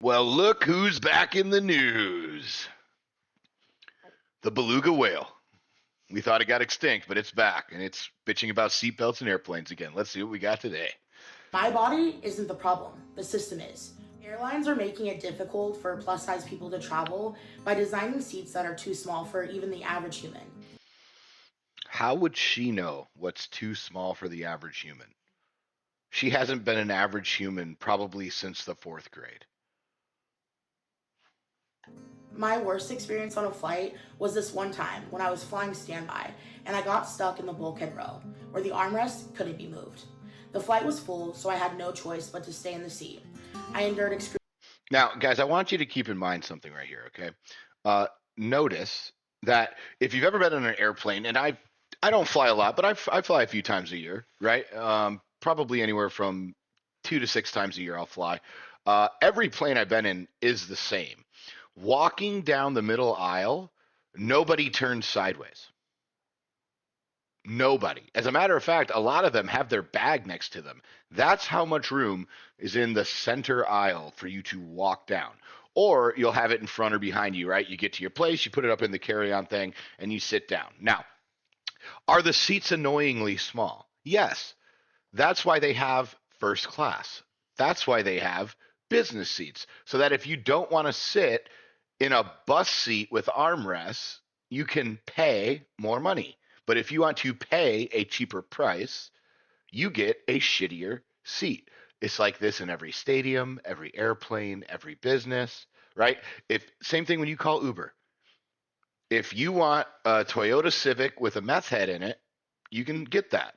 Well, look who's back in the news. The beluga whale. We thought it got extinct, but it's back, and it's bitching about seatbelts and airplanes again. Let's see what we got today. My body isn't the problem, the system is. Airlines are making it difficult for plus-size people to travel by designing seats that are too small for even the average human. How would she know what's too small for the average human? She hasn't been an average human probably since the 4th grade. My worst experience on a flight was this one time when I was flying standby and I got stuck in the bulkhead row where the armrest couldn't be moved. The flight was full, so I had no choice but to stay in the seat. I endured Now, guys, I want you to keep in mind something right here, okay? Notice that if you've ever been on an airplane, and I don't fly a lot, but I fly a few times a year, right? Probably anywhere from 2 to 6 times a year I'll fly. Every plane I've been in is the same. Walking down the middle aisle, nobody turns sideways. Nobody. As a matter of fact, a lot of them have their bag next to them. That's how much room is in the center aisle for you to walk down. Or you'll have it in front or behind you, right? You get to your place, you put it up in the carry-on thing, and you sit down. Now, are the seats annoyingly small? Yes. That's why they have first class. That's why they have business seats. So that if you don't want to sit in a bus seat with armrests, you can pay more money. But if you want to pay a cheaper price, you get a shittier seat. It's like this in every stadium, every airplane, every business, right? Same thing when you call Uber. If you want a Toyota Civic with a meth head in it, you can get that.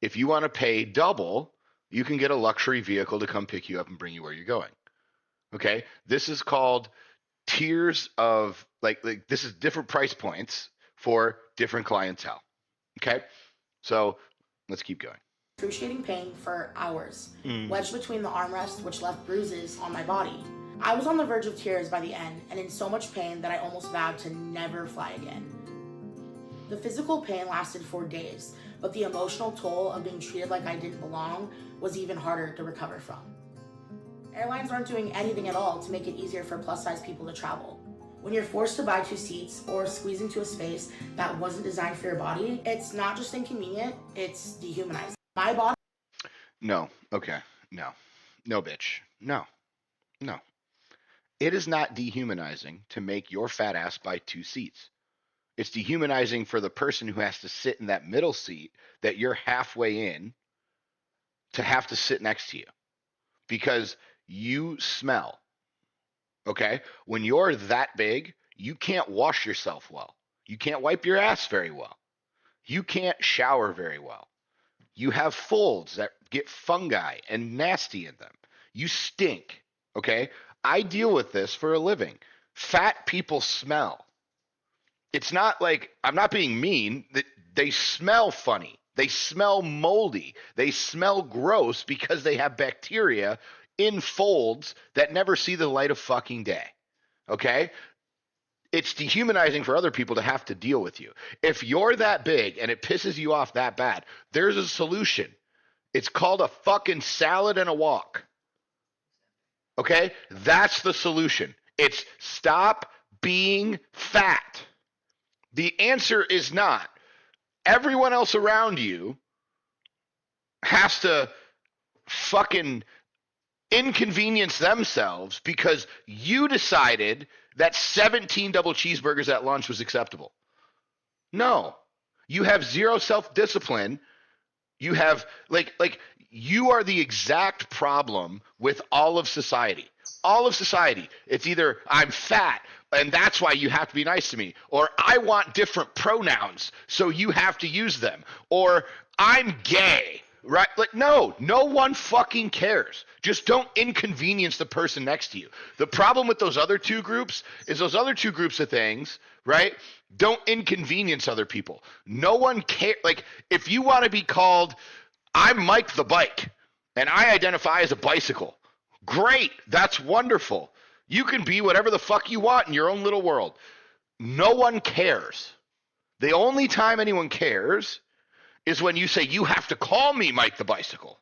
If you want to pay double, you can get a luxury vehicle to come pick you up and bring you where you're going. Okay? This is called tiers of like this is different price points for different clientele. Okay? So let's keep going. Excruciating pain for hours, wedged between the armrest, which left bruises on my body. I was on the verge of tears by the end, and in so much pain that I almost vowed to never fly again. The physical pain lasted for days, but the emotional toll of being treated like I didn't belong was even harder to recover from. Airlines aren't doing anything at all to make it easier for plus-size people to travel. When you're forced to buy 2 seats or squeeze into a space that wasn't designed for your body, it's not just inconvenient, it's dehumanizing. My body... No. Okay. No, bitch. No. It is not dehumanizing to make your fat ass buy 2 seats. It's dehumanizing for the person who has to sit in that middle seat that you're halfway in to have to sit next to you because you smell. Okay? When you're that big, you can't wash yourself well. You can't wipe your ass very well. You can't shower very well. You have folds that get fungi and nasty in them. You stink. Okay? I deal with this for a living. Fat people smell. It's not like I'm not being mean. They smell funny. They smell moldy. They smell gross because they have bacteria in folds that never see the light of fucking day. Okay? It's dehumanizing for other people to have to deal with you. If you're that big and it pisses you off that bad, there's a solution. It's called a fucking salad and a walk. Okay? That's the solution. It's stop being fat. The answer is not. Everyone else around you has to fucking inconvenience themselves because you decided that 17 double cheeseburgers at lunch was acceptable. No. You have zero self-discipline. You have like you are the exact problem with all of society. All of society. It's either I'm fat and that's why you have to be nice to me, or I want different pronouns so you have to use them, or I'm gay. Right? Like, no one fucking cares. Just don't inconvenience the person next to you. The problem with those other 2 groups is those other 2 groups of things, right? Don't inconvenience other people. No one cares. Like, if you want to be called, I'm Mike the Bike, and I identify as a bicycle, great. That's wonderful. You can be whatever the fuck you want in your own little world. No one cares. The only time anyone cares is when you say, you have to call me Mike the Bicycle.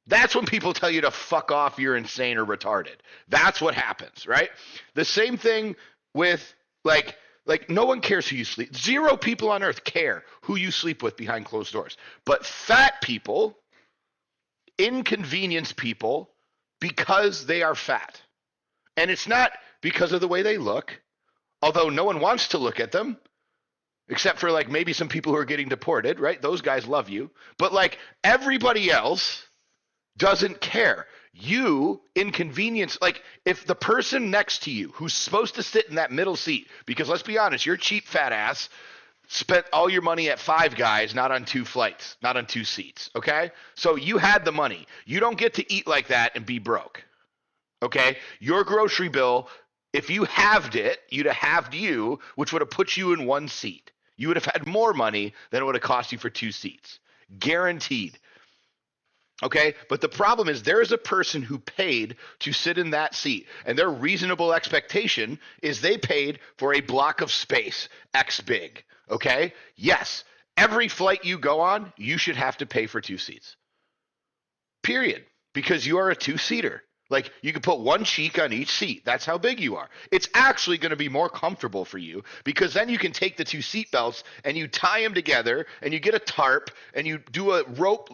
That's when people tell you to fuck off, you're insane or retarded. That's what happens, right? The same thing with like no one cares who you sleep. Zero people on earth care who you sleep with behind closed doors. But fat people inconvenience people because they are fat. And it's not because of the way they look, although no one wants to look at them, except for like maybe some people who are getting deported, right? Those guys love you. But like everybody else doesn't care. You inconvenience, like if the person next to you who's supposed to sit in that middle seat, because let's be honest, your cheap fat ass spent all your money at Five Guys, not on 2 flights, not on 2 seats, okay? So you had the money. You don't get to eat like that and be broke, okay? Your grocery bill, if you halved it, you'd have halved you, which would have put you in 1 seat. You would have had more money than it would have cost you for 2 seats. Guaranteed. Okay, but the problem is there is a person who paid to sit in that seat, and their reasonable expectation is they paid for a block of space X big. Okay, yes, every flight you go on, you should have to pay for 2 seats. Period. Because you are a 2-seater. Like you can put 1 cheek on each seat. That's how big you are. It's actually going to be more comfortable for you because then you can take the 2 seat belts and you tie them together and you get a tarp and you do a rope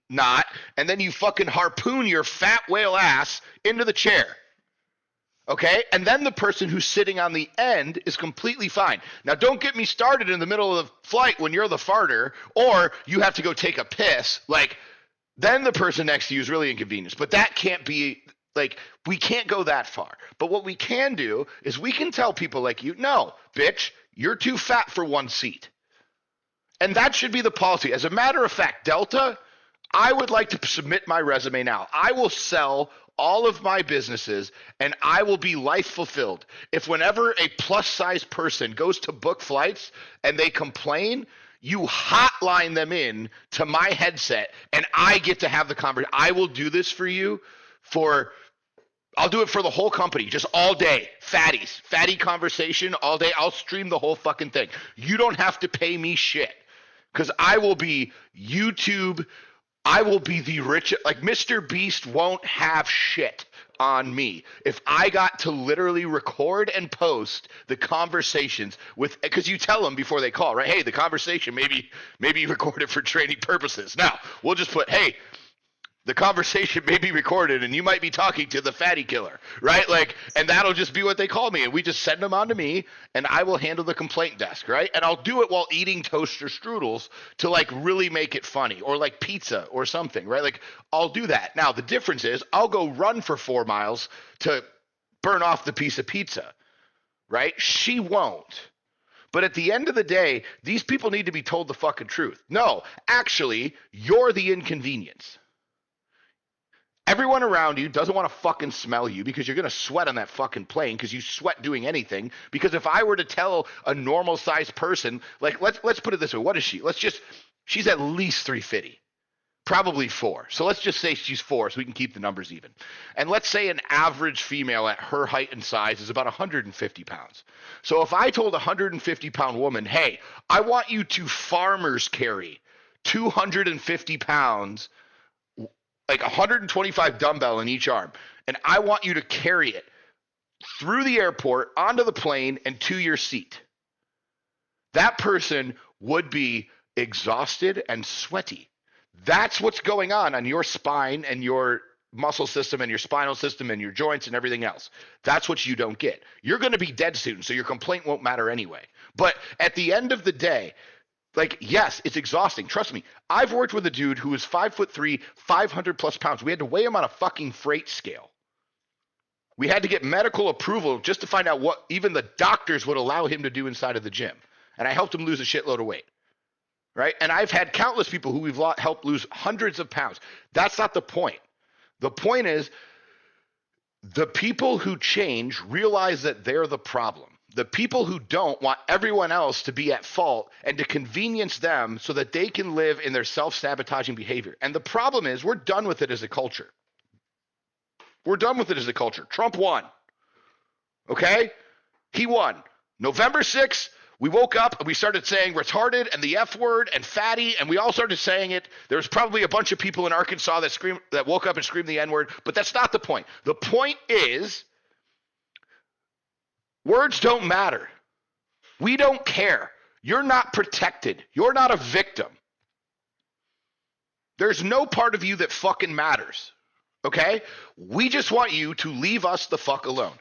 knot and then you fucking harpoon your fat whale ass into the chair. Okay? And then the person who's sitting on the end is completely fine. Now, don't get me started in the middle of the flight when you're the farter or you have to go take a piss. Like, then the person next to you is really inconvenienced. But that can't be, like, we can't go that far. But what we can do is we can tell people like you, no, bitch, you're too fat for 1 seat. And that should be the policy. As a matter of fact, Delta, I would like to submit my resume now. I will sell all of my businesses and I will be life fulfilled. If whenever a plus size person goes to book flights and they complain, you hotline them in to my headset and I get to have the conversation. I will do this for you I'll do it for the whole company, just all day. Fatty conversation all day. I'll stream the whole fucking thing. You don't have to pay me shit because I will be YouTube. I will be the rich, like Mr. Beast won't have shit on me if I got to literally record and post the conversations with, because you tell them before they call, right? Hey, the conversation, maybe you record it for training purposes. Now, we'll just put, hey, the conversation may be recorded and you might be talking to the fatty killer, right? Like, and that'll just be what they call me. And we just send them on to me and I will handle the complaint desk, right? And I'll do it while eating toaster strudels to like really make it funny or like pizza or something, right? Like I'll do that. Now, the difference is I'll go run for 4 miles to burn off the piece of pizza, right? She won't. But at the end of the day, these people need to be told the fucking truth. No, actually, you're the inconvenience. Everyone around you doesn't want to fucking smell you because you're going to sweat on that fucking plane because you sweat doing anything. Because if I were to tell a normal sized person, like let's put it this way, what is she? She's at least 350, probably 4. So let's just say she's 4 so we can keep the numbers even. And let's say an average female at her height and size is about 150 pounds. So if I told a 150 pound woman, hey, I want you to farmer's carry 250 pounds, like 125 dumbbell in each arm, and I want you to carry it through the airport, onto the plane, and to your seat. That person would be exhausted and sweaty. That's what's going on your spine and your muscle system and your spinal system and your joints and everything else. That's what you don't get. You're going to be dead soon, so your complaint won't matter anyway. But at the end of the day, like, yes, it's exhausting. Trust me. I've worked with a dude who was 5'3", 500 plus pounds. We had to weigh him on a fucking freight scale. We had to get medical approval just to find out what even the doctors would allow him to do inside of the gym. And I helped him lose a shitload of weight. Right? And I've had countless people who we've helped lose hundreds of pounds. That's not the point. The point is the people who change realize that they're the problem. The people who don't want everyone else to be at fault and to convenience them so that they can live in their self-sabotaging behavior. And the problem is we're done with it as a culture. We're done with it as a culture. Trump won. Okay? He won. November 6th, We woke up and we started saying retarded and the F word and fatty, and we all started saying it. There's probably a bunch of people in Arkansas that woke up and screamed the N word, but that's not the point. The point is, words don't matter. We don't care. You're not protected. You're not a victim. There's no part of you that fucking matters. Okay? We just want you to leave us the fuck alone.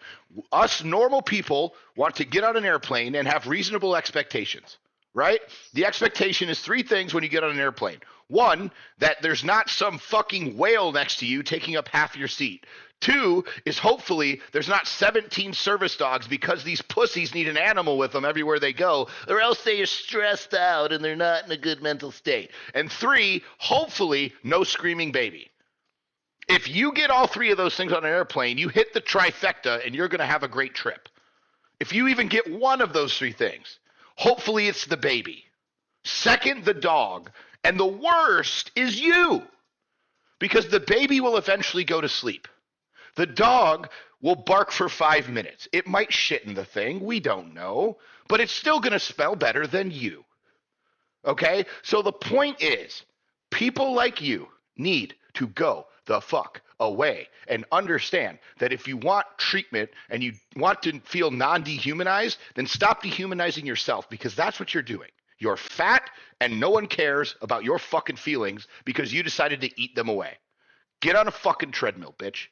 Us normal people want to get on an airplane and have reasonable expectations, right? The expectation is three things when you get on an airplane. One, that there's not some fucking whale next to you taking up half your seat. Two is hopefully there's not 17 service dogs because these pussies need an animal with them everywhere they go, or else they are stressed out and they're not in a good mental state. And three, hopefully no screaming baby. If you get all three of those things on an airplane, you hit the trifecta and you're going to have a great trip. If you even get one of those three things, hopefully it's the baby. Second, the dog. And the worst is you. Because the baby will eventually go to sleep. The dog will bark for 5 minutes. It might shit in the thing. We don't know. But it's still going to smell better than you. Okay? So the point is, people like you need to go the fuck away and understand that if you want treatment and you want to feel non-dehumanized, then stop dehumanizing yourself, because that's what you're doing. You're fat and no one cares about your fucking feelings because you decided to eat them away. Get on a fucking treadmill, bitch.